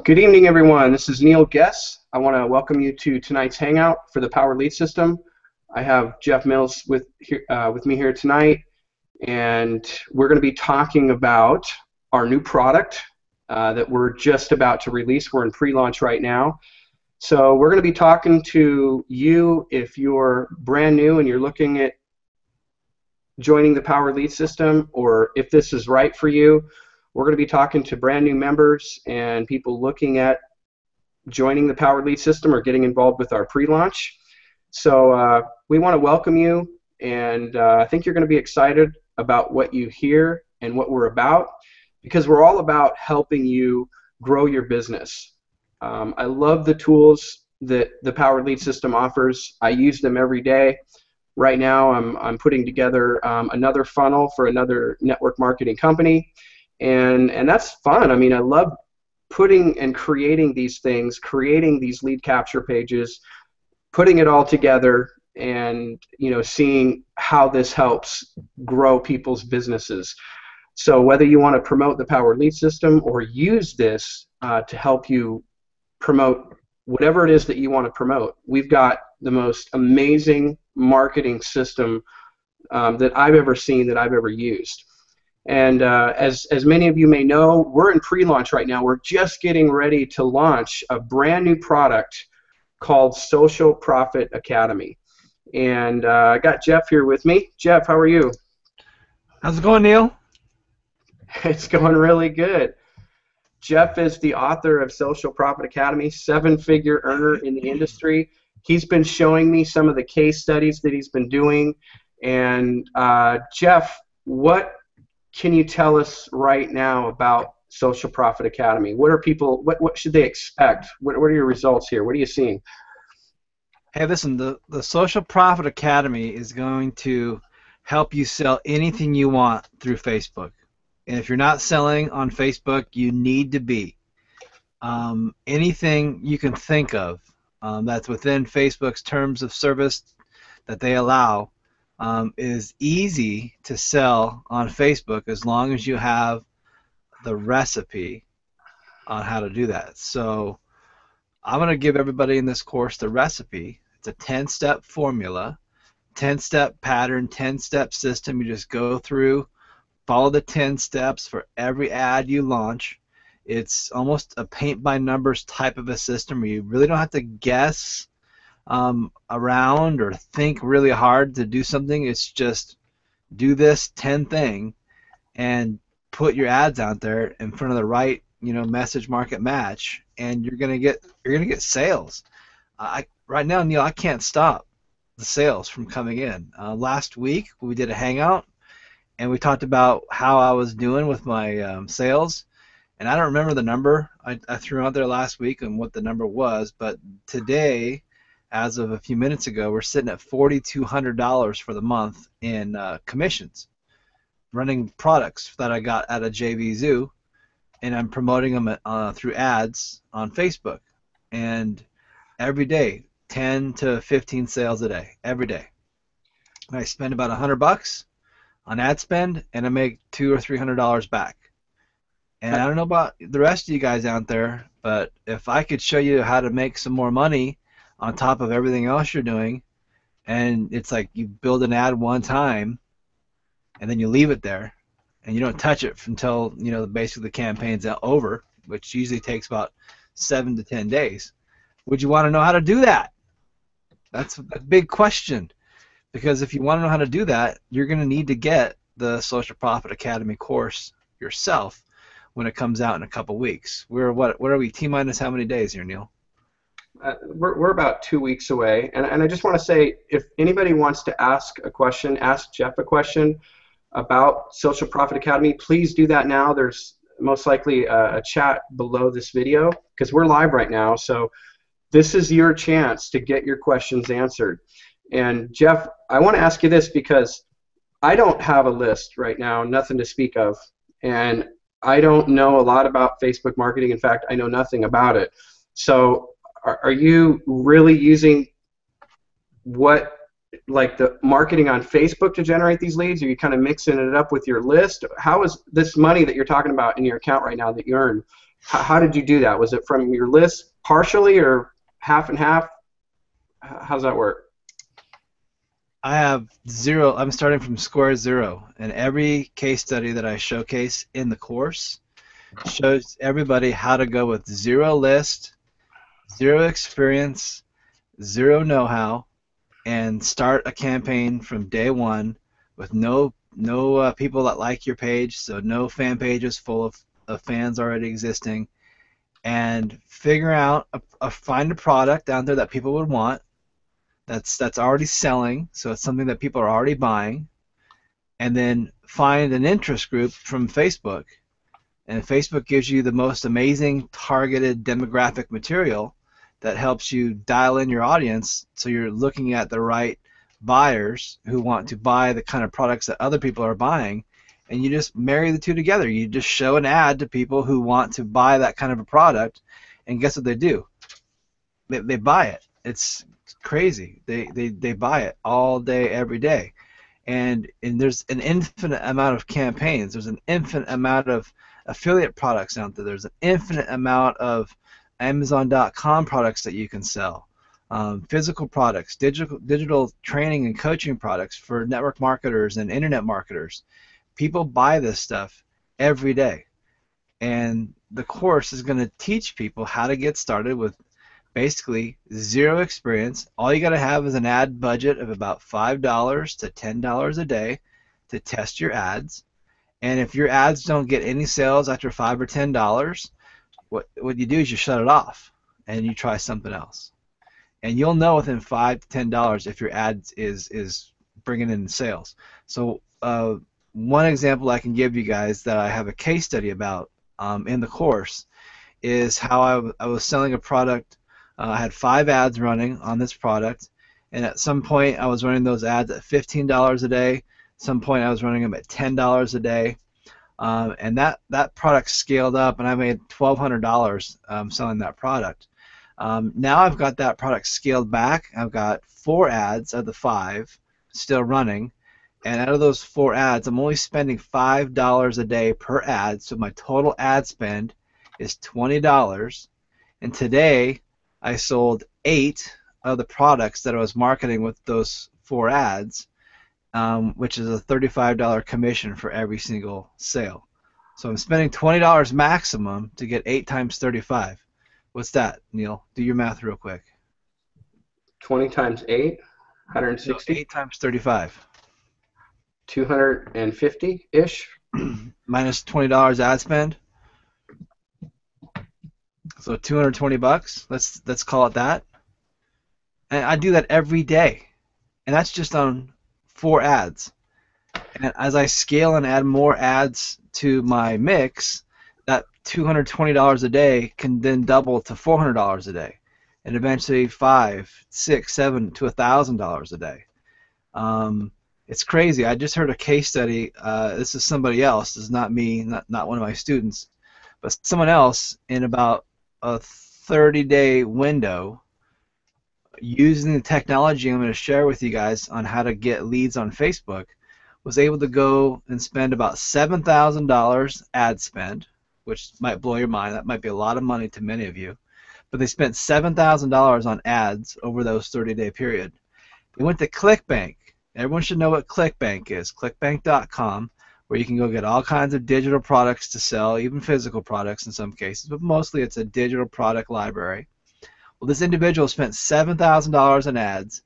Good evening, everyone. This is Neil Guess. I want to welcome you to tonight's hangout for the Power Lead System. I have Jeff Mills with me here tonight, and we're going to be talking about our new product that we're just about to release. We're in pre-launch right now. So we're going to be talking to you if you're brand new and you're looking at joining the Power Lead System, or if this is right for you. We're going to be talking to brand new members and people looking at joining the Power Lead System or getting involved with our pre-launch. So we want to welcome you, and I think you're going to be excited about what you hear and what we're about, because we're all about helping you grow your business. I love the tools that the Power Lead System offers. I use them every day. Right now I'm putting together another funnel for another network marketing company. And that's fun. I mean, I love putting and creating these things, creating these lead capture pages, putting it all together, and seeing how this helps grow people's businesses. So whether you want to promote the Power Lead System or use this to help you promote whatever it is that you want to promote, we've got the most amazing marketing system that I've ever seen, that I've ever used. And as many of you may know, we're in pre-launch right now. We're just getting ready to launch a brand new product called Social Profit Academy. And I got Jeff here with me. Jeff, how are you? How's it going, Neil? It's going really good. Jeff is the author of Social Profit Academy, 7-figure earner in the industry. He's been showing me some of the case studies that he's been doing. And Jeff, what can you tell us right now about Social Profit Academy? What are people? What should they expect? What are your results here? What are you seeing? Hey, listen, the Social Profit Academy is going to help you sell anything you want through Facebook. And if you're not selling on Facebook, you need to be. Anything you can think of that's within Facebook's terms of service that they allow is easy to sell on Facebook, as long as you have the recipe on how to do that. So I'm going to give everybody in this course the recipe. It's a 10-step formula, 10-step pattern, 10-step system. You just go through, follow the 10 steps for every ad you launch. It's almost a paint-by-numbers type of a system where you really don't have to guess around or think really hard to do something. It's just do this 10 thing and put your ads out there in front of the right message market match, and you're gonna get sales. Right now, Neil, I can't stop the sales from coming in. Last week we did a hangout and we talked about how I was doing with my sales, and I don't remember the number I threw out there last week and what the number was, but today, as of a few minutes ago, we're sitting at $4,200 for the month in commissions, running products that I got at a JV Zoo, and I'm promoting them through ads on Facebook. And every day, 10 to 15 sales a day, every day. And I spend about $100 on ad spend, and I make $200 or $300 back. And I don't know about the rest of you guys out there, but if I could show you how to make some more money on top of everything else you're doing, and it's like you build an ad one time and then you leave it there and you don't touch it until basically the campaign's over, which usually takes about 7 to 10 days. Would you want to know how to do that? That's a big question, because if you want to know how to do that, you're going to need to get the Social Profit Academy course yourself when it comes out in a couple weeks. What are we, T-minus how many days here, Neil? We're about 2 weeks away, and I just want to say, if anybody wants to ask a question, ask Jeff a question about Social Profit Academy, please do that now. There's most likely a chat below this video, because we're live right now, so this is your chance to get your questions answered. And Jeff, I want to ask you this, because I don't have a list right now, nothing to speak of, and I don't know a lot about Facebook marketing. In fact, I know nothing about it. So are you really using the marketing on Facebook to generate these leads? Are you kind of mixing it up with your list? How is this money that you're talking about in your account right now that you earn How did you do that? Was it from your list partially or half and half? How's that work? I have zero. I'm starting from square zero, and every case study that I showcase in the course shows everybody how to go with zero list, zero experience, zero know-how, and start a campaign from day one with no people that like your page, so no fan pages full of fans already existing, and figure out find a product out there that people would want that's already selling, so it's something that people are already buying, and then find an interest group from Facebook. And Facebook gives you the most amazing targeted demographic material that helps you dial in your audience so you're looking at the right buyers who want to buy the kind of products that other people are buying, and you just marry the two together. You just show an ad to people who want to buy that kind of a product, and guess what they do? They buy it. It's crazy. They buy it all day, every day. And there's an infinite amount of campaigns. There's an infinite amount of affiliate products out there. There's an infinite amount of Amazon.com products that you can sell. Physical products, digital training and coaching products for network marketers and internet marketers. People buy this stuff every day. And the course is going to teach people how to get started with basically zero experience. All you got to have is an ad budget of about $5 to $10 a day to test your ads. And if your ads don't get any sales after $5 or $10, what you do is you shut it off and you try something else. And you'll know within $5 to $10 if your ads is bringing in sales. So one example I can give you guys that I have a case study about in the course is how I was selling a product. I had 5 ads running on this product, and at some point I was running those ads at $15 a day. At some point I was running them at $10 a day, and that product scaled up, and I made $1,200 selling that product. Now I've got that product scaled back. I've got 4 ads out of the 5 still running, and out of those 4 ads, I'm only spending $5 a day per ad, so my total ad spend is $20. And today I sold 8 of the products that I was marketing with those 4 ads, which is a $35 commission for every single sale. So I'm spending $20 maximum to get 8 times 35. What's that, Neil? Do your math real quick. 20 times 8, 160. No, 8 times 35. 250-ish. Minus $20 ad spend. So $220. Let's call it that. And I do that every day, and that's just on 4 ads. And as I scale and add more ads to my mix, that $220 a day can then double to $400 a day, and eventually $500, $600, $700 to $1,000 a day. It's crazy. I just heard a case study. This is somebody else. This is not me, not one of my students, but someone else in about a 30-day window, using the technology I'm going to share with you guys on how to get leads on Facebook, was able to go and spend about $7,000 ad spend, which might blow your mind. That might be a lot of money to many of you. But they spent $7,000 on ads over those 30-day period. They went to ClickBank. Everyone should know what ClickBank is. ClickBank.com, where you can go get all kinds of digital products to sell, even physical products in some cases, but mostly it's a digital product library. Well, this individual spent $7,000 in ads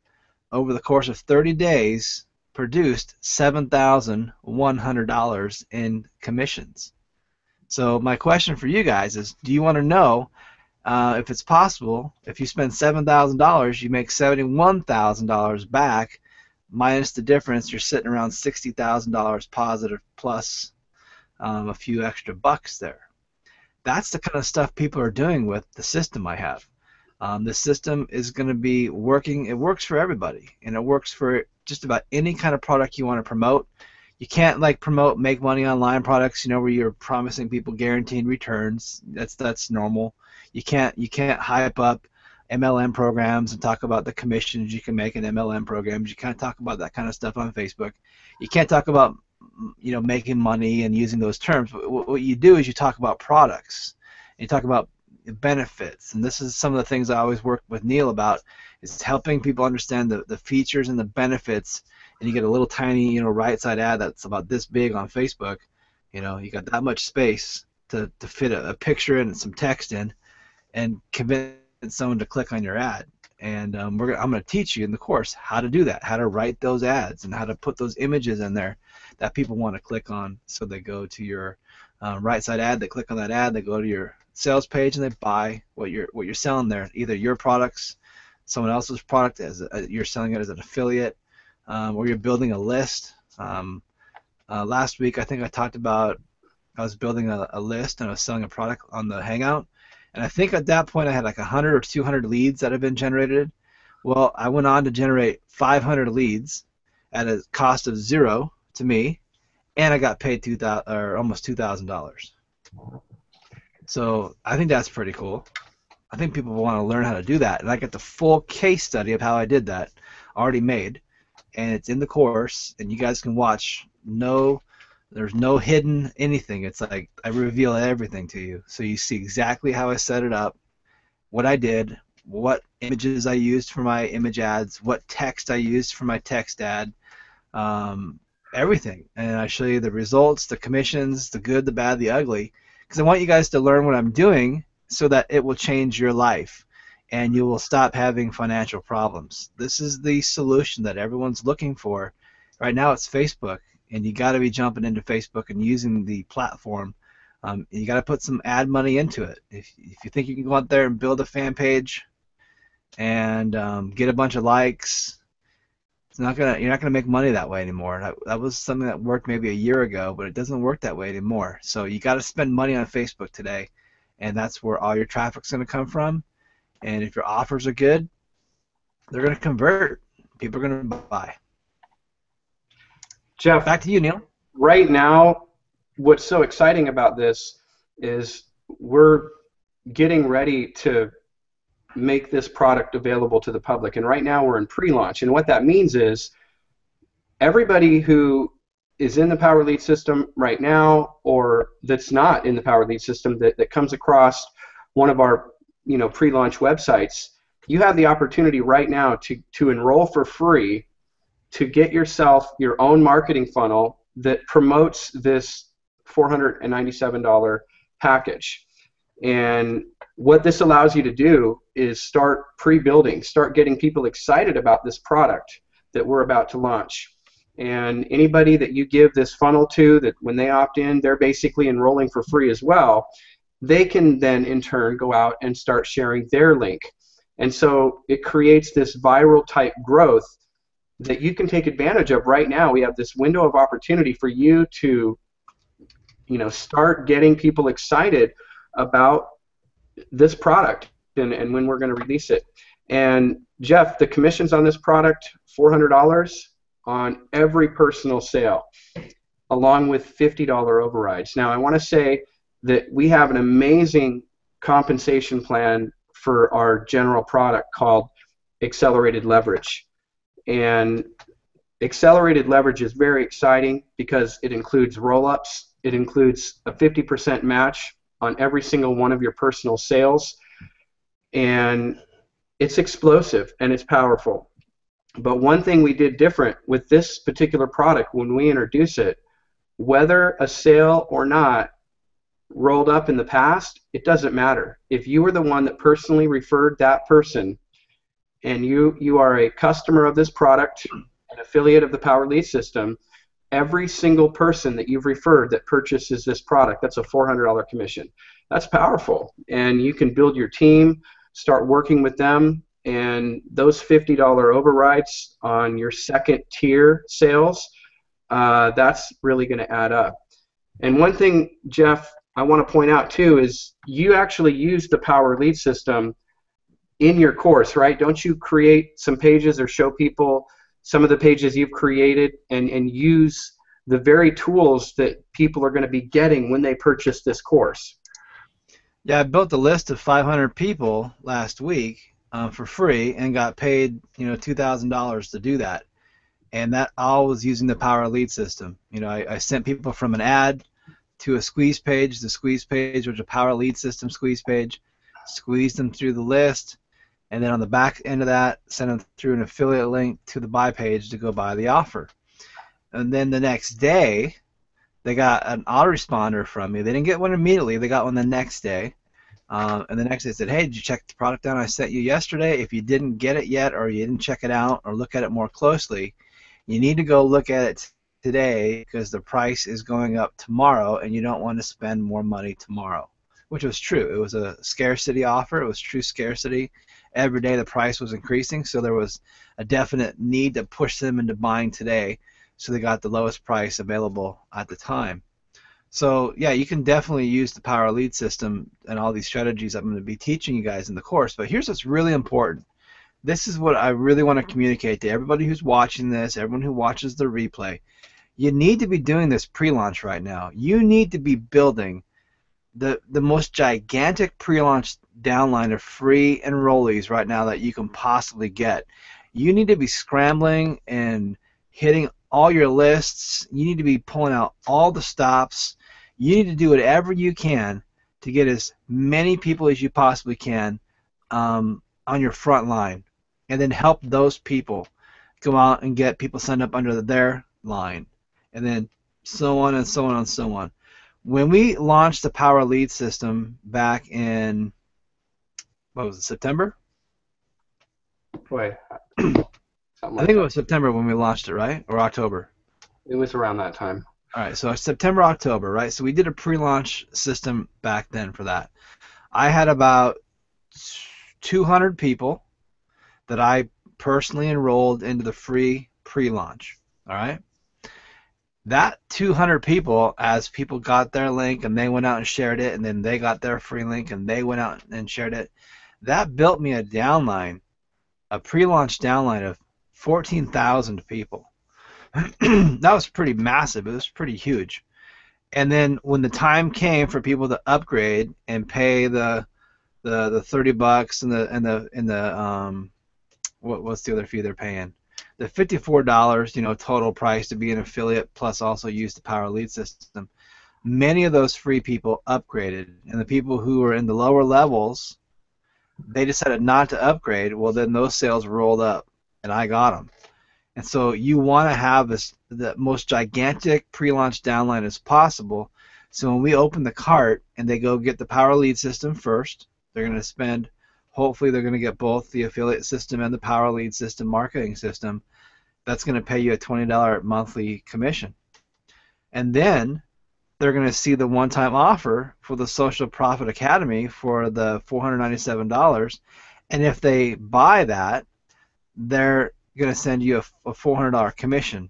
over the course of 30 days, produced $7,100 in commissions. So my question for you guys is, do you want to know if it's possible, if you spend $7,000, you make $71,000 back, minus the difference, you're sitting around $60,000 positive plus a few extra bucks there. That's the kind of stuff people are doing with the system I have. The system is going to be working. It works for everybody, and it works for just about any kind of product you want to promote. You can't promote make money online products, where you're promising people guaranteed returns. That's normal. You can't hype up MLM programs and talk about the commissions you can make in MLM programs. You can't talk about that kind of stuff on Facebook. You can't talk about making money and using those terms. What you do is you talk about products, you talk about benefits, and this is some of the things I always work with Neil about, is helping people understand the features and the benefits. And you get a little tiny, right side ad that's about this big on Facebook. You got that much space to fit a picture in and some text in, and convince someone to click on your ad. And I'm going to teach you in the course how to do that, how to write those ads, and how to put those images in there that people want to click on. So they go to your right side ad, they click on that ad, they go to your sales page, and they buy what you're selling there, either your products, someone else's product, you're selling it as an affiliate, or you're building a list. Last week I think I talked about I was building a list and I was selling a product on the Hangout. And I think at that point I had like 100 or 200 leads that had been generated. Well, I went on to generate 500 leads at a cost of $0 to me, and I got paid almost $2,000. So I think that's pretty cool. I think people want to learn how to do that, and I got the full case study of how I did that already made, and it's in the course, and you guys can watch. There's no hidden anything. It's like I reveal everything to you, so you see exactly how I set it up, what I did, what images I used for my image ads, what text I used for my text ad, everything. And I show you the results, the commissions, the good, the bad, the ugly, because I want you guys to learn what I'm doing so that it will change your life and you will stop having financial problems. This is the solution that everyone's looking for. Right now it's Facebook. And you got to be jumping into Facebook and using the platform. You got to put some ad money into it. If you think you can go out there and build a fan page and get a bunch of likes, you're not gonna make money that way anymore. That was something that worked maybe a year ago, but it doesn't work that way anymore. So you got to spend money on Facebook today, and that's where all your traffic's going to come from. And if your offers are good, they're going to convert. People are going to buy. Jeff, back to you, Neil. Right now, what's so exciting about this is we're getting ready to make this product available to the public, and right now we're in pre-launch. And what that means is everybody who is in the Power Lead system right now, or that's not in the Power Lead system, that comes across one of our pre-launch websites, you have the opportunity right now to enroll for free to get yourself your own marketing funnel that promotes this $497 package. And what this allows you to do is start pre-building, start getting people excited about this product that we're about to launch. And anybody that you give this funnel to, that when they opt in, they're basically enrolling for free as well, they can then in turn go out and start sharing their link. And so it creates this viral type growth that you can take advantage of right now. We have this window of opportunity for you to, start getting people excited about this product and when we're going to release it. And Jeff, the commissions on this product, $400 on every personal sale, along with $50 overrides. Now, I want to say that we have an amazing compensation plan for our general product called Accelerated Leverage. And accelerated leverage is very exciting because it includes roll-ups. It includes a 50% match on every single one of your personal sales. And it's explosive and it's powerful. But one thing we did different with this particular product when we introduce it, whether a sale or not rolled up in the past, it doesn't matter. If you were the one that personally referred that person, and you are a customer of this product, an affiliate of the Power Lead system, every single person that you've referred that purchases this product, that's a $400 commission. That's powerful. And you can build your team, start working with them, and those $50 overrides on your second tier sales, that's really going to add up. And one thing, Jeff, I want to point out too is you actually use the Power Lead system in your course, right? Don't you create some pages or show people some of the pages you've created and use the very tools that people are going to be getting when they purchase this course? Yeah, I built a list of 500 people last week for free and got paid $2,000 to do that. And that all was using the Power Lead system. I sent people from an ad to a squeeze page. The squeeze page was a Power Lead System squeeze page. Squeeze them through the list, and then on the back end of that, send them through an affiliate link to the buy page to go buy the offer. And then the next day, they got an autoresponder from me. They didn't get one immediately. They got one the next day. And the next day said, hey, did you check the product down I sent you yesterday? If you didn't get it yet, or you didn't check it out or look at it more closely, you need to go look at it today, because the price is going up tomorrow and you don't want to spend more money tomorrow. Which was true. It was a scarcity offer. It was true scarcity. Every day the price was increasing, so there was a definite need to push them into buying today, so they got the lowest price available at the time. So yeah, you can definitely use the Power Lead System and all these strategies I'm going to be teaching you guys in the course. But here's what's really important. This is what I really want to communicate to everybody who's watching this, everyone who watches the replay. You need to be doing this pre-launch right now. You need to be building the most gigantic pre-launch downline of free enrollees right now that you can possibly get. You need to be scrambling and hitting all your lists. You need to be pulling out all the stops. You need to do whatever you can to get as many people as you possibly can on your front line, and then help those people go out and get people signed up under their line, and then so on and so on and so on. When we launched the Power Lead System back in, what was it, September? Wait, I think it was September when we launched it, right? Or October? It was around that time. All right, so September, October, right? So we did a pre-launch system back then for that. I had about 200 people that I personally enrolled into the free pre-launch, all right? That 200 people, as people got their link and they went out and shared it, and then they got their free link and they went out and shared it, that built me a downline, a pre-launch downline of 14,000 people. That was pretty massive. It was pretty huge. And then when the time came for people to upgrade and pay the $30 and the what's the other fee they're paying? The $54, total price to be an affiliate plus also use the Power Lead System. Many of those free people upgraded, and the people who were in the lower levels, they decided not to upgrade. Well, then those sales rolled up, and I got them. And so you want to have the most gigantic pre-launch downline as possible. So when we open the cart and they go get the Power Lead System first, they're going to spend, hopefully they're going to get both the affiliate system and the Power Lead System marketing system. That's going to pay you a $20 monthly commission. And then they're going to see the one-time offer for the Social Profit Academy for the $497. And if they buy that, they're going to send you a $400 commission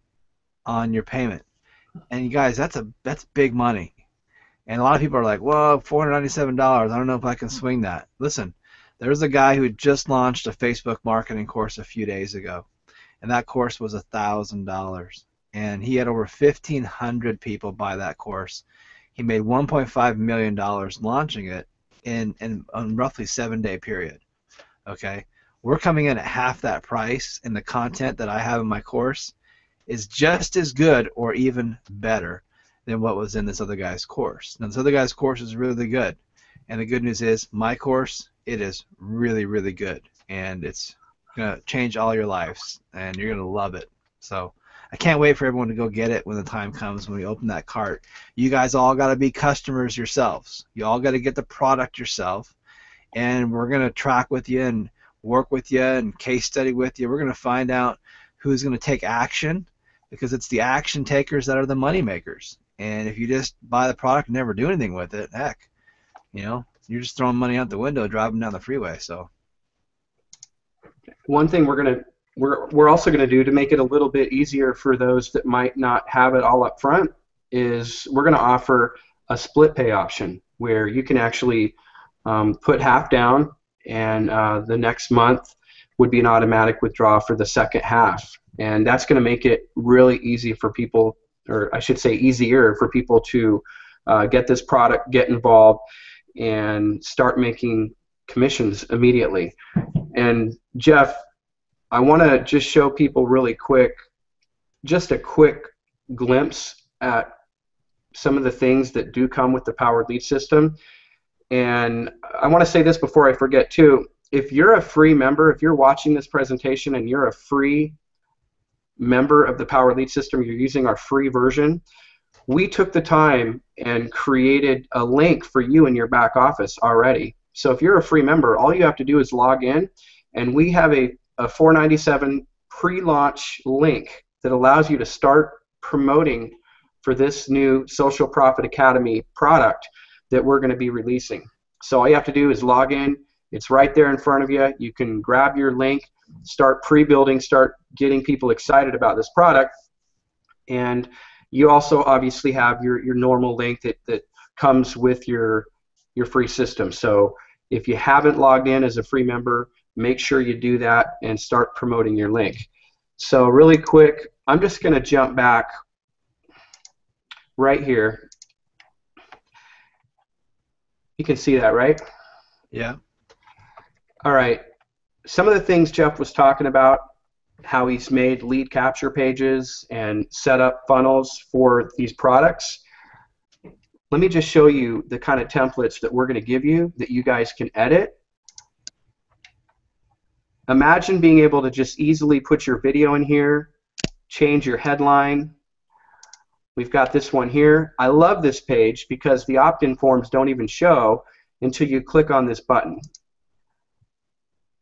on your payment. And you guys, that's big money. And a lot of people are like, well, $497, I don't know if I can swing that. Listen, there's a guy who just launched a Facebook marketing course a few days ago, and that course was $1,000. And he had over 1,500 people buy that course. He made $1.5 million launching it in a roughly 7-day period. Okay? We're coming in at half that price, and the content that I have in my course is just as good or even better than what was in this other guy's course. Now, this other guy's course is really good, and the good news is my course, it is really, really good, and it's going to change all your lives, and you're going to love it. So I can't wait for everyone to go get it when the time comes, when we open that cart. You guys all got to be customers yourselves. You all got to get the product yourself, and we're going to track with you and work with you and case study with you. We're going to find out who's going to take action, because it's the action takers that are the money makers. And if you just buy the product and never do anything with it, heck, you're just throwing money out the window driving down the freeway. So one thing we're also gonna do to make it a little bit easier for those that might not have it all up front is we're gonna offer a split pay option where you can actually put half down, and the next month would be an automatic withdrawal for the second half. And that's going to make it really easy for people, or I should say easier for people to get this product, get involved, and start making commissions immediately. And Jeff, I want to just show people really quick, just a quick glimpse at some of the things that do come with the powered lead system. And I want to say this before I forget too. If you're a free member, if you're watching this presentation and you're a free member of the powered lead system, you're using our free version, we took the time and created a link for you in your back office already. So if you're a free member, all you have to do is log in, and we have a $4.97 pre-launch link that allows you to start promoting for this new Social Profit Academy product that we're going to be releasing. So all you have to do is log in. It's right there in front of you. You can grab your link, start pre-building, start getting people excited about this product. And you also obviously have your normal link that comes with your free system. So if you haven't logged in as a free member, make sure you do that and start promoting your link. So really quick, I'm just going to jump back right here. You can see that, right? Yeah. All right. Some of the things Jeff was talking about, how he's made lead capture pages and set up funnels for these products. Let me just show you the kind of templates that we're going to give you that you guys can edit. Imagine being able to just easily put your video in here, change your headline. We've got this one here. I love this page because the opt-in forms don't even show until you click on this button.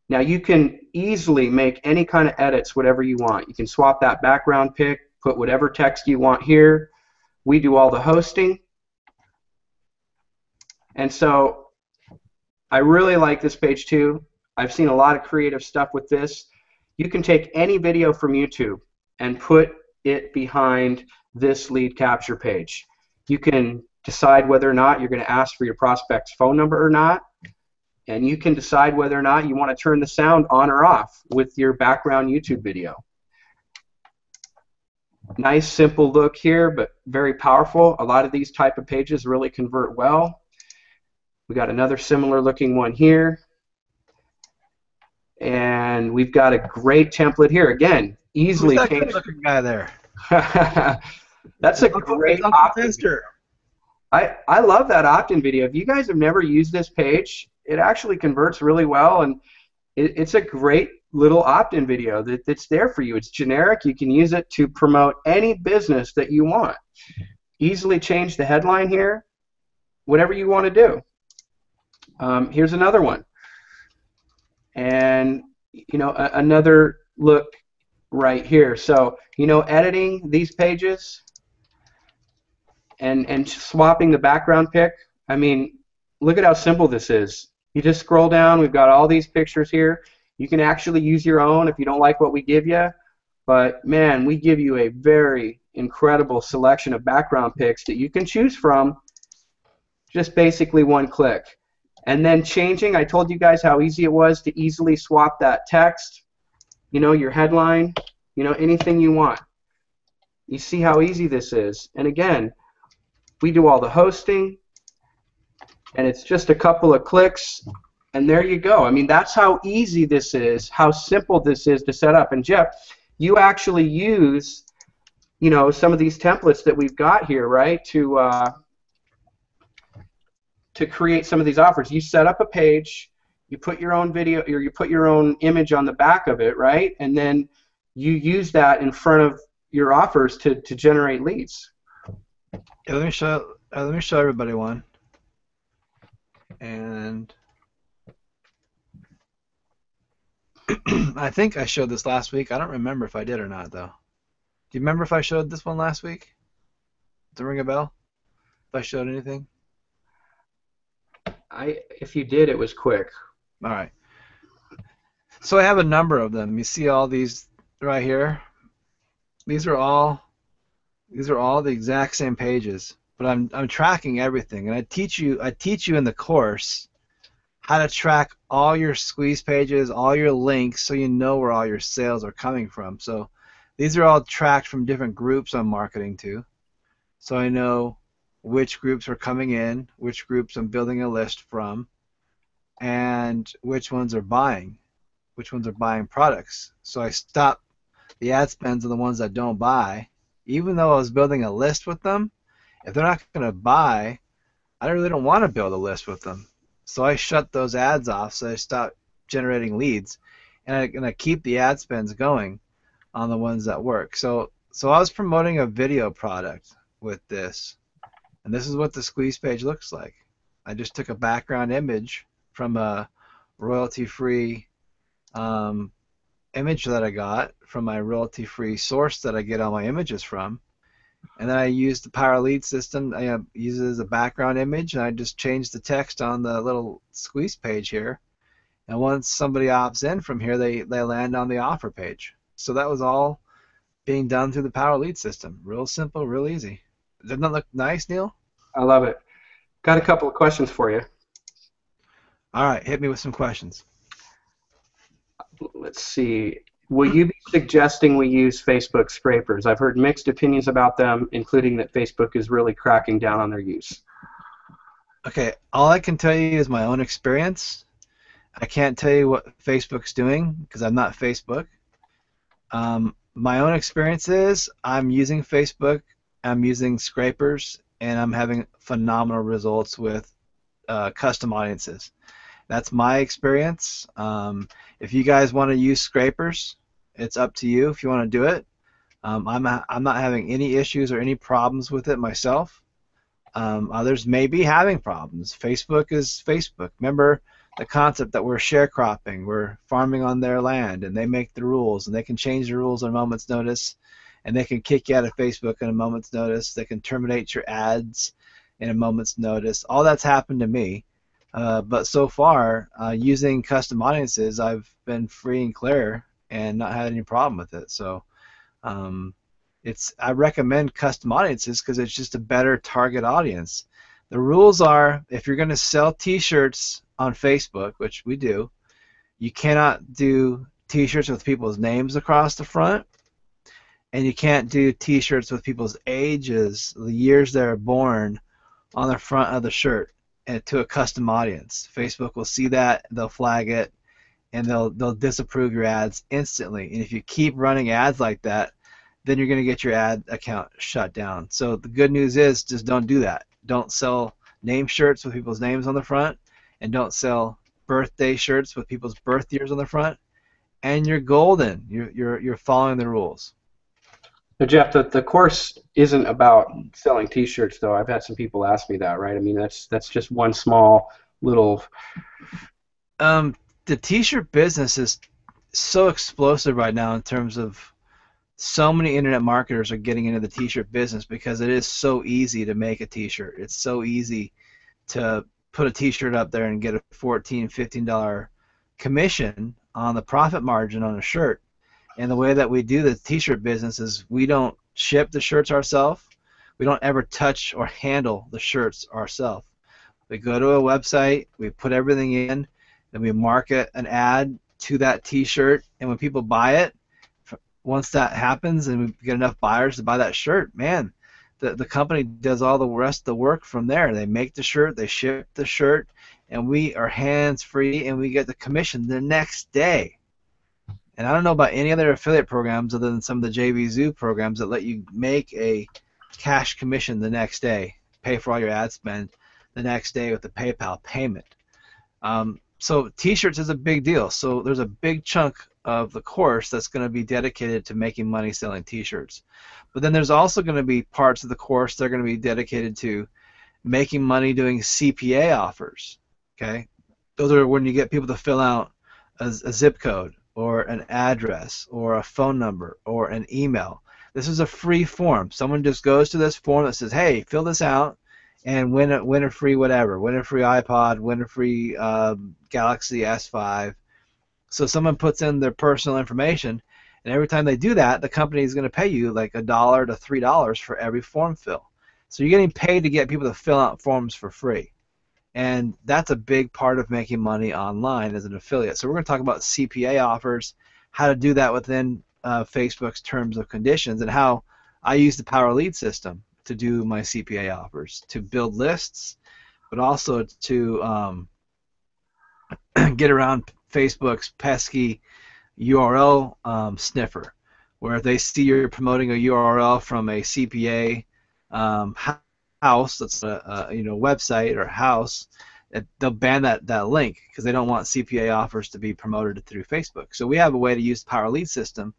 Now you can easily make any kind of edits, whatever you want. You can swap that background pic, put whatever text you want here. We do all the hosting. And so I really like this page too. I've seen a lot of creative stuff with this. You can take any video from YouTube and put it behind this lead capture page. You can decide whether or not you're going to ask for your prospect's phone number or not. And you can decide whether or not you want to turn the sound on or off with your background YouTube video. Nice, simple look here, but very powerful. A lot of these type of pages really convert well. We got another similar looking one here. And we've got a great template here. Again, easily Who's that changed. good-looking guy there? That's a great opt-in. I love that opt-in video. If you guys have never used this page, it actually converts really well, and it's a great little opt-in video that's there for you. It's generic. You can use it to promote any business that you want. Easily change the headline here, whatever you want to do. Here's another one. And, you know, another look right here. So, you know, editing these pages and swapping the background pic, I mean, look at how simple this is. You just scroll down. We've got all these pictures here. You can actually use your own if you don't like what we give you. But, man, we give you a very incredible selection of background pics that you can choose from just basically one click. And then changing, I told you guys how easy it was to easily swap that text, you know, your headline, you know, anything you want. You see how easy this is. And again, we do all the hosting, and it's just a couple of clicks, and there you go. I mean, that's how easy this is, how simple this is to set up. And Jeff, you actually use, you know, some of these templates that we've got here, right, to create some of these offers. You set up a page, you put your own video, or you put your own image on the back of it, right? And then you use that in front of your offers to generate leads. Yeah, let me show everybody one. And I think I showed this last week. I don't remember if I did or not, though. Do you remember if I showed this one last week? Does it ring a bell? If I showed anything? If you did, it was quick. All right. So I have a number of them. You see all these right here? These are all the exact same pages, but I'm tracking everything, and I teach you in the course how to track all your squeeze pages, all your links, so you know where all your sales are coming from. So these are all tracked from different groups I'm marketing to, so I know which groups are coming in, which groups I'm building a list from, and which ones are buying products. So I stop the ad spends on the ones that don't buy. Even though I was building a list with them, If they're not going to buy, I really don't want to build a list with them. So I shut those ads off. So I stop generating leads, and I keep the ad spends going on the ones that work. So I was promoting a video product with this, and this is what the squeeze page looks like. I just took a background image from a royalty-free image that I got from my royalty-free source that I get all my images from, and then I used the Power Lead system. I use it as a background image, and I just changed the text on the little squeeze page here. And once somebody opts in from here, they land on the offer page. So that was all being done through the Power Lead system. Real simple, real easy. Doesn't that look nice, Neil? I love it. Got a couple of questions for you. All right, hit me with some questions. Let's see. Will you be suggesting we use Facebook scrapers? I've heard mixed opinions about them, including that Facebook is really cracking down on their use. Okay, all I can tell you is my own experience. I can't tell you what Facebook's doing because I'm not Facebook. My own experience is I'm using Facebook, I'm using scrapers, and I'm having phenomenal results with custom audiences. That's my experience. If you guys want to use scrapers, it's up to you if you want to do it. I'm not having any issues or any problems with it myself. Others may be having problems. Facebook is Facebook. Remember the concept that we're sharecropping, we're farming on their land, and they make the rules, and they can change the rules on a moment's notice, and they can kick you out of Facebook in a moment's notice. They can terminate your ads in a moment's notice. All that's happened to me. But so far, using custom audiences, I've been free and clear and not had any problem with it. So I recommend custom audiences because it's just a better target audience. The rules are, if you're going to sell T-shirts on Facebook, which we do, you cannot do T-shirts with people's names across the front, and you can't do T-shirts with people's ages, the years they were born, on the front of the shirt and to a custom audience. Facebook will see that, they'll flag it, and they'll disapprove your ads instantly. And if you keep running ads like that, then you're going to get your ad account shut down. So the good news is just don't do that. Don't sell name shirts with people's names on the front, and don't sell birthday shirts with people's birth years on the front, and you're golden. You're following the rules. Now, Jeff, the course isn't about selling T-shirts, though. I've had some people ask me that, right? I mean, that's just one small little. The T-shirt business is so explosive right now in terms of so many internet marketers are getting into the T-shirt business because it is so easy to make a T-shirt. It's so easy to put a T-shirt up there and get a $14, $15 commission on the profit margin on a shirt. And the way that we do the T-shirt business is we don't ship the shirts ourselves. We don't ever touch or handle the shirts ourselves. We go to a website, we put everything in, then we market an ad to that T-shirt, and when people buy it, once that happens and we get enough buyers to buy that shirt, man, the company does all the rest of the work from there. They make the shirt, they ship the shirt, and we are hands-free, and we get the commission the next day. And I don't know about any other affiliate programs other than some of the JV Zoo programs that let you make a cash commission the next day, pay for all your ad spend the next day with the PayPal payment. So T-shirts is a big deal. So there's a big chunk of the course that's going to be dedicated to making money selling T-shirts. But then there's also going to be parts of the course that are going to be dedicated to making money doing CPA offers. Okay, those are when you get people to fill out a zip code or an address or a phone number or an email. This is a free form. Someone just goes to this form that says, hey, fill this out and win a free whatever, win a free iPod, win a free Galaxy S5. So someone puts in their personal information, and every time they do that, the company is going to pay you like $1 to $3 for every form fill. So you're getting paid to get people to fill out forms for free. And that's a big part of making money online as an affiliate. So we're going to talk about CPA offers, how to do that within Facebook's terms of conditions, and how I use the Power Lead system to do my CPA offers, to build lists, but also to get around Facebook's pesky URL sniffer, where if they see you're promoting a URL from a CPA, how house that's a website or house, they'll ban that link because they don't want CPA offers to be promoted through Facebook. So we have a way to use the Power Lead system.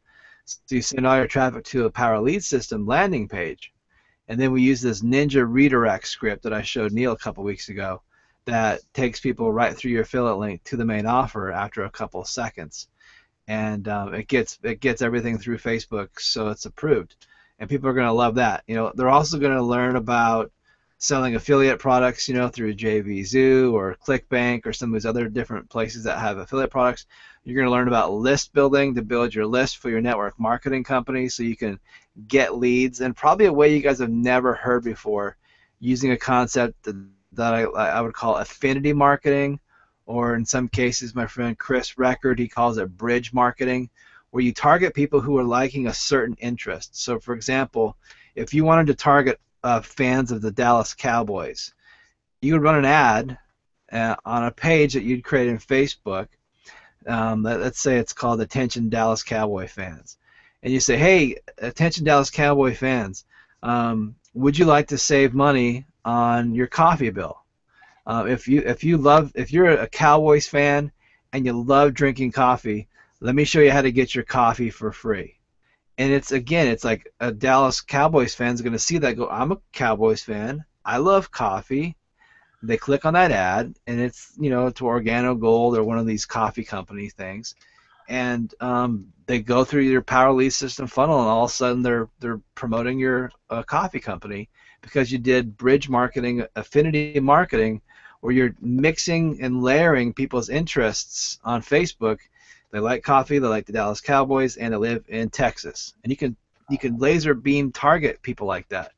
So you send all your traffic to a Power Lead system landing page, and then we use this Ninja redirect script that I showed Neil a couple weeks ago that takes people right through your affiliate link to the main offer after a couple of seconds. And it gets everything through Facebook, so it's approved, and people are going to love that. They're also going to learn about selling affiliate products, through JVZoo or ClickBank or some of these other different places that have affiliate products. You're going to learn about list building to build your list for your network marketing company, so you can get leads, and probably a way you guys have never heard before, using a concept that I would call affinity marketing, or in some cases, my friend Chris Record, he calls it bridge marketing, where you target people who are liking a certain interest. So, for example, if you wanted to target fans of the Dallas Cowboys, you would run an ad on a page that you'd create in Facebook. Let's say it's called Attention Dallas Cowboy Fans. And you say, hey, attention Dallas Cowboy fans, would you like to save money on your coffee bill? If you're a Cowboys fan and you love drinking coffee, let me show you how to get your coffee for free. And it's like a Dallas Cowboys fan is going to see that, go, I'm a Cowboys fan, I love coffee. They click on that ad, and it's to Organo Gold or one of these coffee company things, and they go through your Power Lead system funnel, and all of a sudden they're promoting your coffee company because you did bridge marketing, affinity marketing, where you're mixing and layering people's interests on Facebook. They like coffee, they like the Dallas Cowboys, and they live in Texas. And you can laser beam target people like that.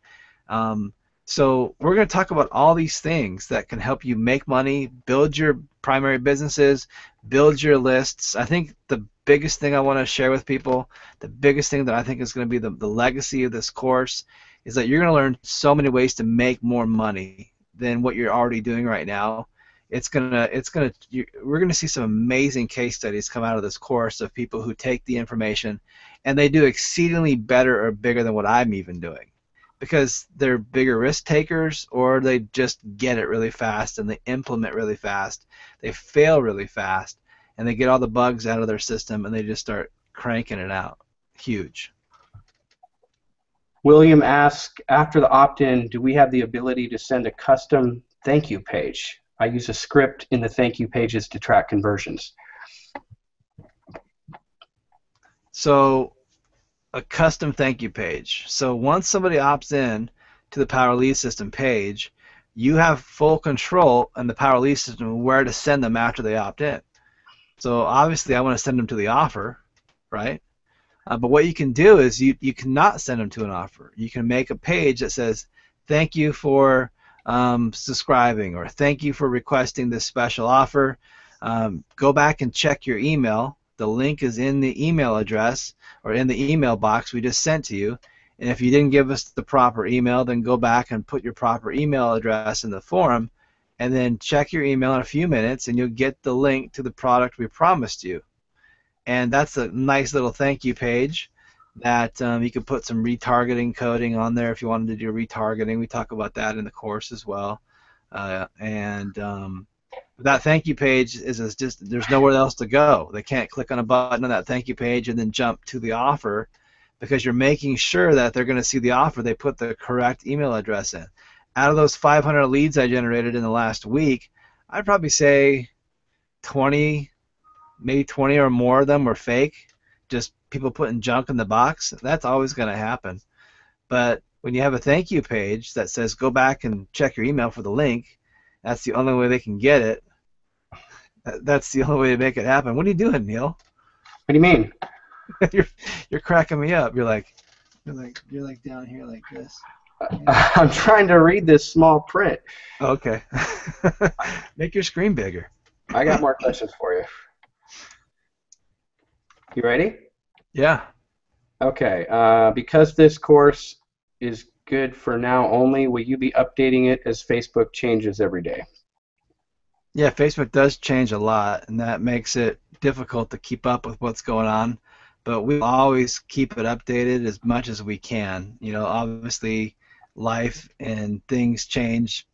So we're going to talk about all these things that can help you make money, build your primary businesses, build your lists. I think the biggest thing I want to share with people, the biggest thing that I think is going to be the legacy of this course, is that you're going to learn so many ways to make more money than what you're already doing right now. We're gonna see some amazing case studies come out of this course of people who take the information and they do exceedingly better or bigger than what I'm even doing, because they're bigger risk takers, or they just get it really fast and they implement really fast, they fail really fast, and they get all the bugs out of their system and they just start cranking it out. Huge. William asks, after the opt-in, do we have the ability to send a custom thank you page? I use a script in the thank you pages to track conversions. So a custom thank you page. So once somebody opts in to the Power Lead System page, you have full control in the Power Lead System where to send them after they opt in. So obviously I want to send them to the offer, right? But what you can do is you cannot send them to an offer. You can make a page that says, thank you for subscribing, or thank you for requesting this special offer. Go back and check your email. The link is in the email address or in the email box we just sent to you. And if you didn't give us the proper email, then go back and put your proper email address in the form, and then check your email in a few minutes and you'll get the link to the product we promised you. And that's a nice little thank you page that you could put some retargeting coding on there if you wanted to do retargeting. We talk about that in the course as well. That thank you page is just, there's nowhere else to go. They can't click on a button on that thank you page and then jump to the offer, because you're making sure that they're going to see the offer, they put the correct email address in. Out of those 500 leads I generated in the last week, I'd probably say 20, maybe 20 or more of them were fake, just people putting junk in the box. That's always going to happen. But when you have a thank you page that says go back and check your email for the link, that's the only way they can get it. That's the only way to make it happen. What are you doing, Neil? What do you mean? You're cracking me up. You're like down here like this. I'm trying to read this small print. Okay. Make your screen bigger. I got more questions for you. You ready? Yeah. Okay. Because this course is good for now only, will you be updating it as Facebook changes every day? Yeah, Facebook does change a lot, and that makes it difficult to keep up with what's going on. But we always keep it updated as much as we can. Obviously, life and things change,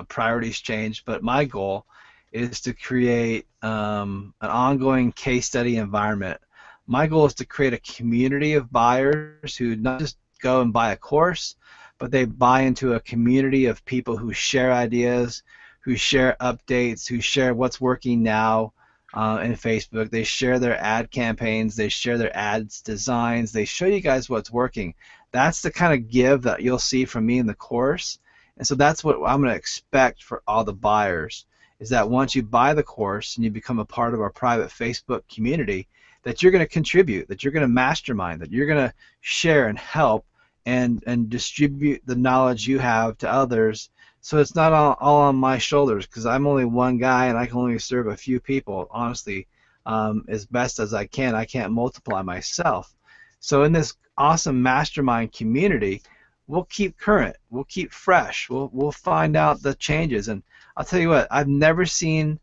priorities change, but my goal is to create an ongoing case study environment. My goal is to create a community of buyers who not just go and buy a course, but they buy into a community of people who share ideas, who share updates, who share what's working now in Facebook. They share their ad campaigns, they share their ads designs, they show you guys what's working. That's the kind of give that you'll see from me in the course. And so that's what I'm going to expect for all the buyers, is that once you buy the course and you become a part of our private Facebook community, that you're going to contribute, that you're going to mastermind, that you're going to share and help and distribute the knowledge you have to others. So it's not all on my shoulders, because I'm only one guy and I can only serve a few people, honestly, as best as I can. I can't multiply myself. So in this awesome mastermind community, we'll keep current, we'll keep fresh, we'll find out the changes. And I'll tell you what, I've never seen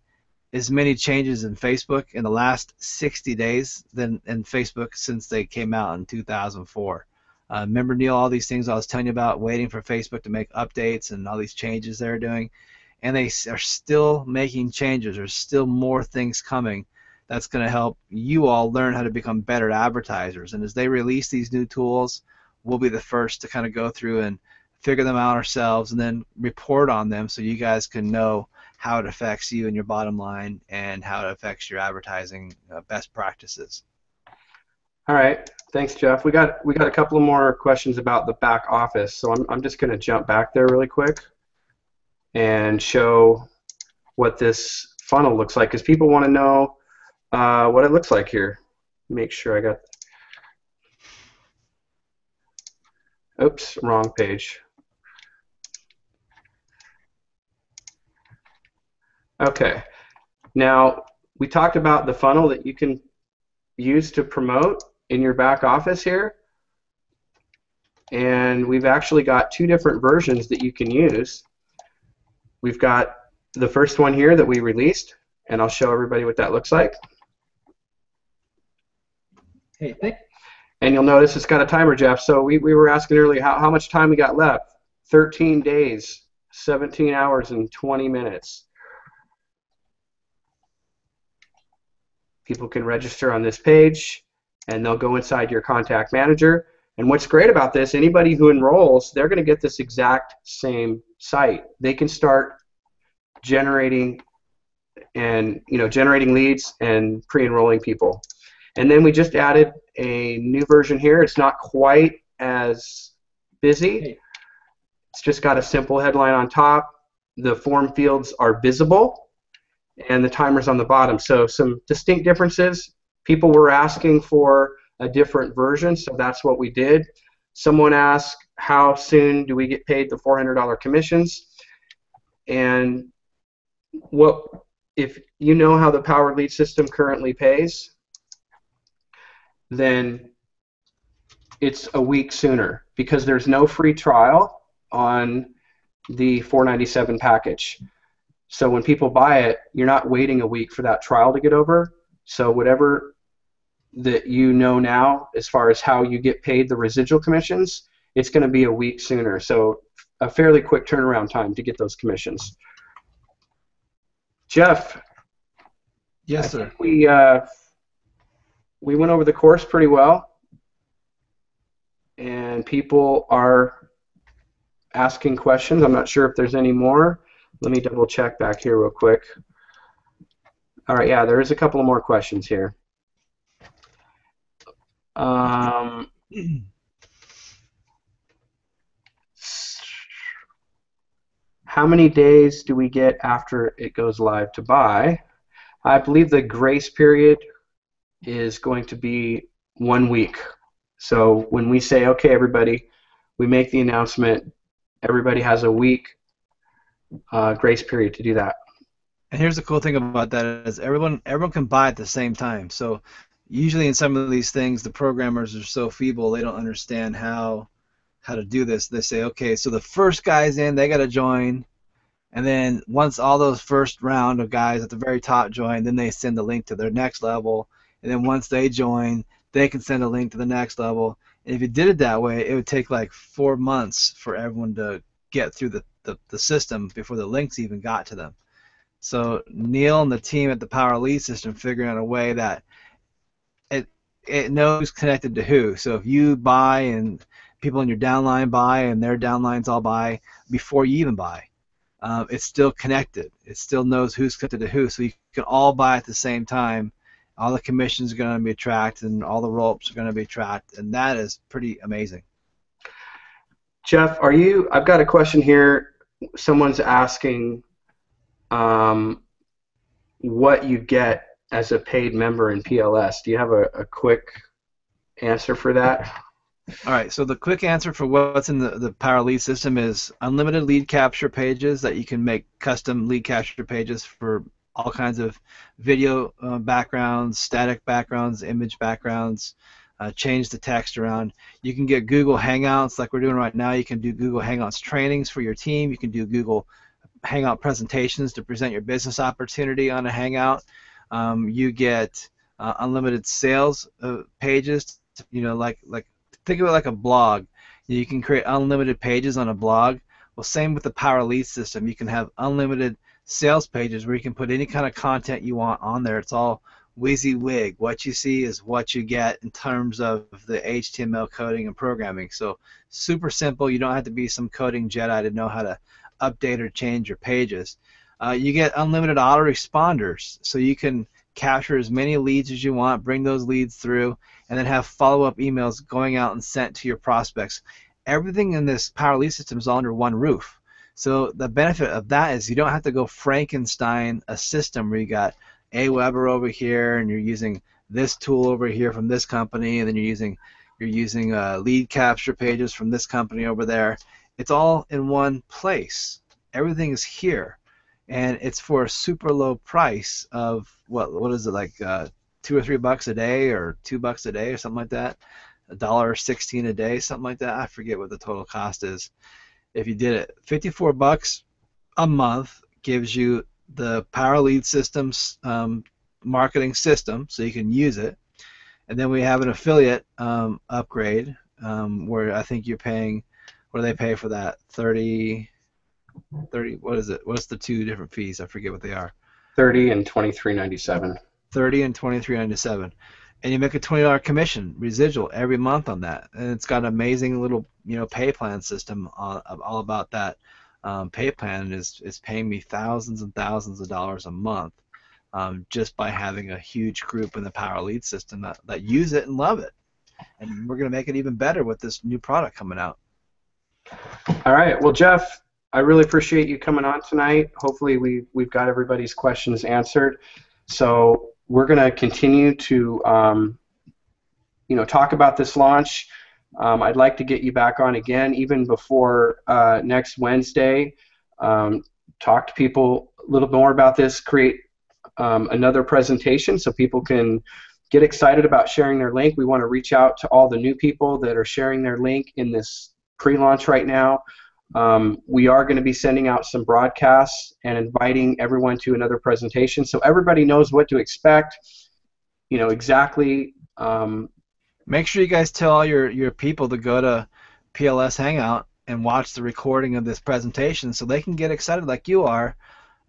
as many changes in Facebook in the last 60 days than in Facebook since they came out in 2004. Remember, Neil, all these things I was telling you about, waiting for Facebook to make updates and all these changes they're doing, and they are still making changes. There's still more things coming that's going to help you all learn how to become better advertisers. And as they release these new tools, we'll be the first to kind of go through and figure them out ourselves and then report on them so you guys can know how it affects you and your bottom line and how it affects your advertising best practices. All right, thanks, Jeff. We got a couple of more questions about the back office, so I'm just going to jump back there really quick and show what this funnel looks like, because people want to know what it looks like here. Make sure I got. Oops, wrong page. Okay, now we talked about the funnel that you can use to promote in your back office here, and we've actually got two different versions that you can use. We've got the first one here that we released, and I'll show everybody what that looks like. Hey, thanks. And you'll notice it's got a timer, Jeff. So we were asking earlier how much time we got left. 13 days, 17 hours, and 20 minutes. People can register on this page, and they'll go inside your contact manager. And what's great about this, anybody who enrolls, they're going to get this exact same site. They can start generating leads and pre-enrolling people. And then we just added a new version here. It's not quite as busy. It's just got a simple headline on top. The form fields are visible, and the timer's on the bottom. So some distinct differences. People were asking for a different version, so that's what we did. Someone asked, how soon do we get paid the $400 commissions? And if you know how the Power Lead system currently pays, then it's a week sooner, because there's no free trial on the $497 package. So when people buy it, you're not waiting a week for that trial to get over. So whatever that you know now as far as how you get paid the residual commissions, it's going to be a week sooner. So a fairly quick turnaround time to get those commissions. Jeff. Yes, sir. We went over the course pretty well, and people are asking questions. I'm not sure if there's any more. Let me double check back here real quick. All right, yeah, there is a couple of more questions here. How many days do we get after it goes live to buy? I believe the grace period is going to be 1 week. So when we say, okay, everybody, we make the announcement, everybody has a week grace period to do that. And here's the cool thing about that is everyone can buy at the same time. So usually in some of these things, the programmers are so feeble they don't understand how to do this. They say, okay, so the first guys in, they got to join, and then once all those first round of guys at the very top join, then they send the link to their next level, and then once they join, they can send a link to the next level. And if you did it that way, it would take like 4 months for everyone to get through the system before the links even got to them. So Neil and the team at the Power Lead System figured out a way that it it knows who's connected to who. So if you buy and people in your downline buy and their downlines all buy before you even buy, it's still connected. It still knows who's connected to who. So you can all buy at the same time. All the commissions are going to be tracked and all the roll-ups are going to be tracked, and that is pretty amazing. Jeff, I've got a question here. Someone's asking what you get as a paid member in PLS. Do you have a quick answer for that? All right, so the quick answer for what's in the Power Lead System is unlimited lead capture pages that you can make custom lead capture pages for all kinds of video backgrounds, static backgrounds, image backgrounds, change the text around. You can get Google Hangouts like we're doing right now. You can do Google Hangouts trainings for your team. You can do Google Hangout presentations to present your business opportunity on a Hangout. You get unlimited sales pages, like think of it like a blog. You can create unlimited pages on a blog. Well, same with the Power Lead System. You can have unlimited sales pages where you can put any kind of content you want on there. It's all WYSIWYG. What you see is what you get in terms of the HTML coding and programming. So super simple. You don't have to be some coding Jedi to know how to update or change your pages. You get unlimited autoresponders, so you can capture as many leads as you want, bring those leads through, and then have follow-up emails going out and sent to your prospects. Everything in this Power Lead System is all under one roof. So the benefit of that is you don't have to go Frankenstein a system where you got Aweber over here and you're using this tool over here from this company, and then you're using lead capture pages from this company over there. It's all in one place. Everything is here, and it's for a super low price of what is it, like $2 or $3 a day, or $2 a day, or something like that. $1.16 a day, something like that. I forget what the total cost is. If you did it, $54 a month gives you the Power Lead Systems marketing system, so you can use it. And then we have an affiliate upgrade where I think you're paying. What do they pay for that? 30. What is it? What's the two different fees? I forget what they are. 30 and $23.97. 30 and $23.97, and you make a $20 commission residual every month on that. And it's got an amazing little pay plan system all about that. Pay plan is paying me thousands and thousands of dollars a month just by having a huge group in the Power Lead System that use it and love it. And we're going to make it even better with this new product coming out. All right. Well, Jeff, I really appreciate you coming on tonight. Hopefully we've got everybody's questions answered. So we're going to continue to talk about this launch. I'd like to get you back on again even before next Wednesday. Talk to people a little more about this, create another presentation so people can get excited about sharing their link. We want to reach out to all the new people that are sharing their link in this pre-launch right now. We are going to be sending out some broadcasts and inviting everyone to another presentation so everybody knows what to expect, exactly. Make sure you guys tell all your people to go to PLS Hangout and watch the recording of this presentation so they can get excited like you are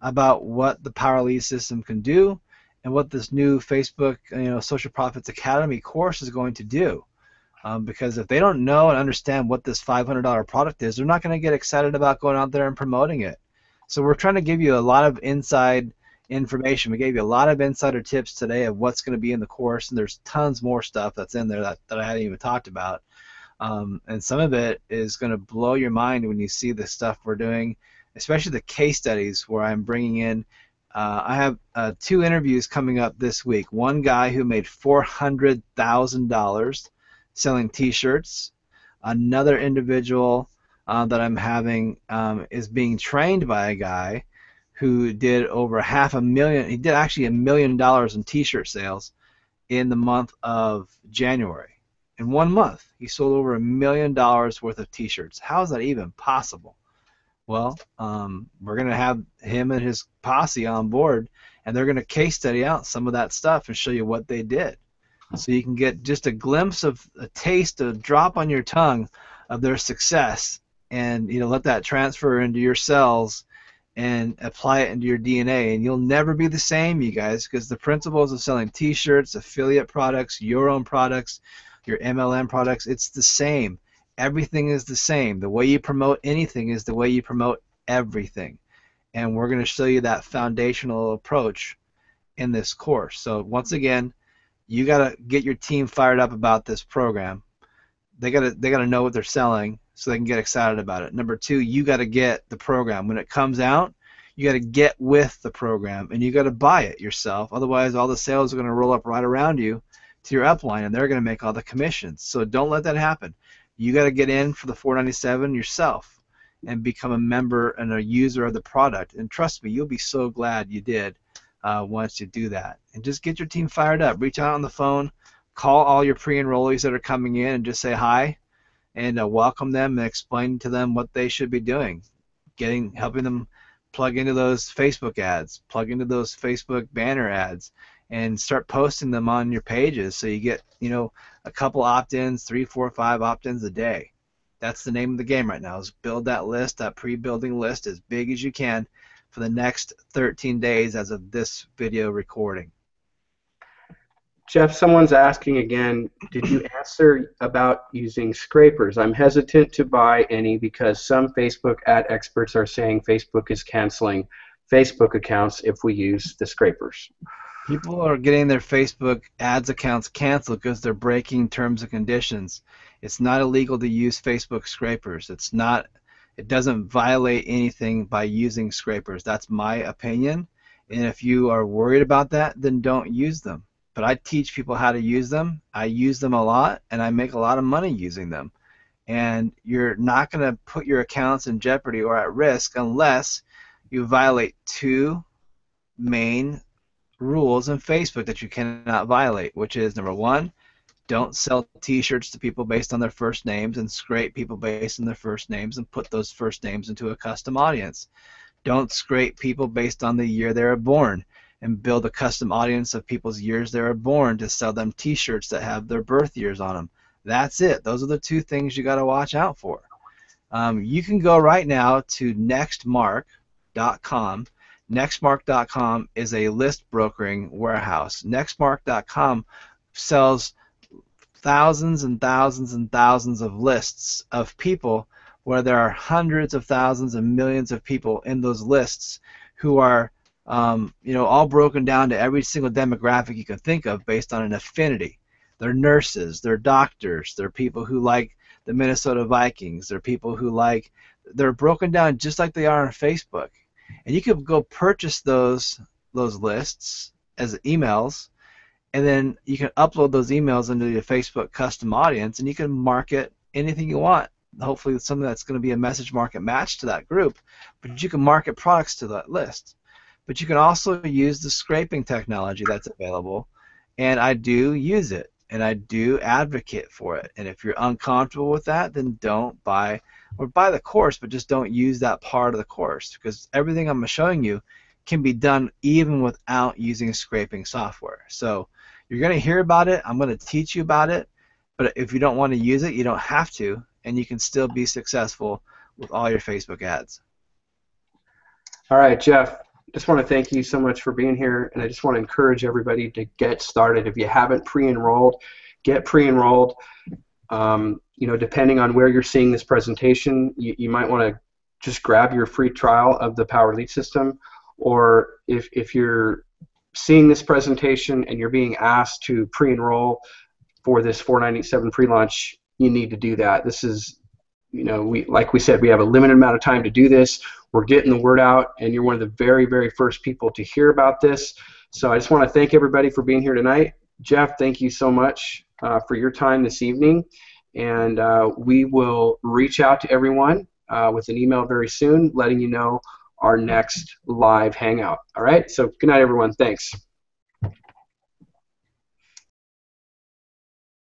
about what the Power Lead System can do and what this new Facebook Social Profits Academy course is going to do. Because if they don't know and understand what this $500 product is, they're not going to get excited about going out there and promoting it. So we're trying to give you a lot of inside information. We gave you a lot of insider tips today of what's going to be in the course, and there's tons more stuff that's in there that I hadn't even talked about. And some of it is going to blow your mind when you see the stuff we're doing, especially the case studies where I'm bringing in. I have 2 interviews coming up this week. One guy who made $400,000 selling T-shirts. Another individual that I'm having is being trained by a guy who did over $500,000. He did actually $1 million in T-shirt sales in the month of January. In 1 month, he sold over $1 million worth of T-shirts. How is that even possible? Well, we're going to have him and his posse on board, and they're going to case study out some of that stuff and show you what they did. so you can get just a glimpse of a taste, a drop on your tongue of their success, and let that transfer into your cells and apply it into your DNA, and you'll never be the same, you guys, because the principles of selling t-shirts, affiliate products, your own products, your MLM products, it's the same. Everything is the same. The way you promote anything is the way you promote everything, and we're going to show you that foundational approach in this course. So once again, you got to get your team fired up about this program. They got to know what they're selling so they can get excited about it. Number two, you got to get the program. When it comes out, you got to get with the program, and you got to buy it yourself. Otherwise, all the sales are going to roll up right around you to your upline, and they're going to make all the commissions. So don't let that happen. You got to get in for the $497 yourself and become a member and a user of the product. And trust me, you'll be so glad you did once you do that. And just get your team fired up. Reach out on the phone. Call all your pre-enrollees that are coming in and just say hi and welcome them and explain to them what they should be doing. Helping them plug into those Facebook ads, plug into those Facebook banner ads, and start posting them on your pages so you get a couple opt-ins, 3, 4, 5 opt-ins a day. That's the name of the game right now, is build that list, that pre-building list, as big as you can for the next 13 days as of this video recording. Jeff, someone's asking again, did you answer about using scrapers? I'm hesitant to buy any because some Facebook ad experts are saying Facebook is canceling Facebook accounts if we use the scrapers. People are getting their Facebook ads accounts canceled because they're breaking terms and conditions. It's not illegal to use Facebook scrapers. It doesn't violate anything by using scrapers. That's my opinion. And if you are worried about that, then don't use them. But I teach people how to use them. I use them a lot, and I make a lot of money using them. And you're not going to put your accounts in jeopardy or at risk unless you violate two main rules in Facebook that you cannot violate, which is number one, don't sell t-shirts to people based on their first names and scrape people based on their first names and put those first names into a custom audience. Don't scrape people based on the year they were born and build a custom audience of people's years they were born to sell them t-shirts that have their birth years on them. That's it. Those are the two things you got to watch out for. You can go right now to nextmark.com. Nextmark.com is a list brokering warehouse. Nextmark.com sells thousands and thousands and thousands of lists of people where there are hundreds of thousands and millions of people in those lists who are all broken down to every single demographic you can think of based on an affinity. They're nurses, they're doctors, they're people who like the Minnesota Vikings, they're people who they're broken down just like they are on Facebook. And you could go purchase those lists as emails, and then you can upload those emails into your Facebook custom audience, and you can market anything you want. Hopefully it's something that's going to be a message market match to that group, but you can market products to that list. But you can also use the scraping technology that's available, and I do use it, and I do advocate for it. And if you're uncomfortable with that, then don't buy the course, but just don't use that part of the course, because everything I'm showing you can be done even without using scraping software. So you're going to hear about it. I'm going to teach you about it, but if you don't want to use it, you don't have to, and you can still be successful with all your Facebook ads. All right, Jeff. Just want to thank you so much for being here, and I just want to encourage everybody to get started. If you haven't pre-enrolled, get pre-enrolled. Depending on where you're seeing this presentation, you might want to just grab your free trial of the Power Lead System, or if you're seeing this presentation and you're being asked to pre-enroll for this $497 pre-launch, you need to do that. This is, like we said, we have a limited amount of time to do this. We're getting the word out, and you're one of the very, very first people to hear about this. So I just want to thank everybody for being here tonight. Jeff, thank you so much for your time this evening, and we will reach out to everyone with an email very soon letting you know our next live hangout. All right, so good night, everyone. Thanks.